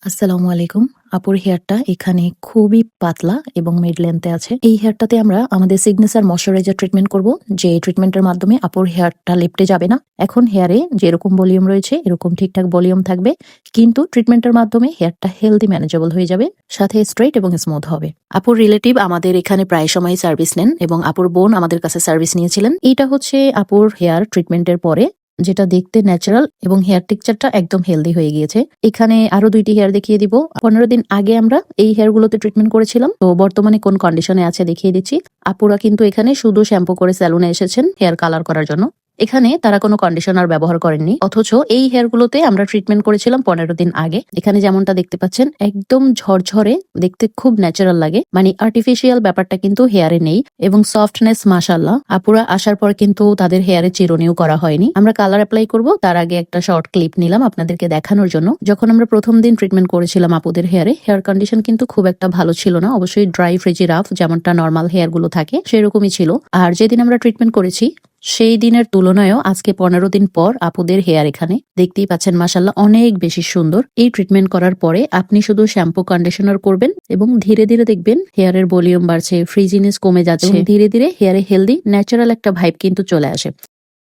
আসসালামু আলাইকুম। আপুর হেয়ারটা এখানে খুবই পাতলা এবং মিড লেন্থে আছে। এই হেয়ারটাতে আমরা আমাদের সিগনেচার ময়শ্চারাইজার ট্রিটমেন্ট করব, যে ট্রিটমেন্টের মাধ্যমে আপুর হেয়ারটা লেপ্টে যাবে না। এখন হেয়ারে যেরকম ভলিউম রয়েছে এরকম ঠিকঠাক ভলিউম থাকবে, কিন্তু ট্রিটমেন্টের মাধ্যমে হেয়ারটা হেলদি ম্যানেজেবল হয়ে যাবে, সাথে স্ট্রেইট এবং স্মুথ হবে। আপুর রিলেটিভ আমাদের এখানে প্রায় সময় সার্ভিস নেন এবং আপুর বোন আমাদের কাছে সার্ভিস নিয়েছিলেন। এইটা হচ্ছে আপুর হেয়ার ট্রিটমেন্টের পরে, যেটা দেখতে ন্যাচারাল এবং হেয়ার টেক্সচারটা একদম হেলদি হয়ে গিয়েছে। এখানে আরো 2টি হেয়ার দেখিয়ে দিব। 15 দিন আগে আমরা এই হেয়ারগুলোতে ট্রিটমেন্ট করেছিলাম, তো বর্তমানে কোন কন্ডিশনে আছে দেখিয়ে দিচ্ছি। আপুরা কিন্তু এখানে শুধু শ্যাম্পু করে স্যালুনে এসেছেন হেয়ার কালার করার জন্য। এখানে তারা কোনো কন্ডিশনার ব্যবহার করেননি, অথচ এই হেয়ারগুলোতে আমরা ট্রিটমেন্ট করেছিলাম 15 দিন আগে। এখানে যেমনটা দেখতে পাচ্ছেন একদম ঝরঝরে, দেখতে খুব ন্যাচারাল লাগে, মানে আর্টিফিশিয়াল ব্যাপারটা কিন্তু হেয়ারে নেই। এবং সফটনেস মাশাআল্লাহ, আপুরা আসার পর কিন্তু তাদের হেয়ারে চিরুনিও করা হয়নি। আমরা কালার অ্যাপ্লাই করব তার আগে একটা শর্ট ক্লিপ নিলাম আপনাদেরকে দেখানোর জন্য। যখন আমরা প্রথম দিন ট্রিটমেন্ট করেছিলাম আপুদের হেয়ারে, হেয়ার কন্ডিশন কিন্তু খুব একটা ভালো ছিল না, অবশ্যই ড্রাই ফ্রিজি রাফ যেমনটা নর্মাল হেয়ার গুলো থাকে সেরকমই ছিল। আর যেদিন আমরা ট্রিটমেন্ট করেছি সেই দিনের তুলনায়ও আজকে 15 দিন পর আপুদের হেয়ার এখানে দেখতেই পাচ্ছেন মাশাআল্লাহ অনেক বেশি সুন্দর। এই ট্রিটমেন্ট করার পরে আপনি শুধু শ্যাম্পু কন্ডিশনার করবেন এবং ধীরে ধীরে দেখবেন হেয়ারের ভলিউম বাড়ছে, ফ্রিজিনেস কমে যাচ্ছে, ধীরে ধীরে হেয়ারে হেলদি ন্যাচারাল একটা ভাইব কিন্তু চলে আসে।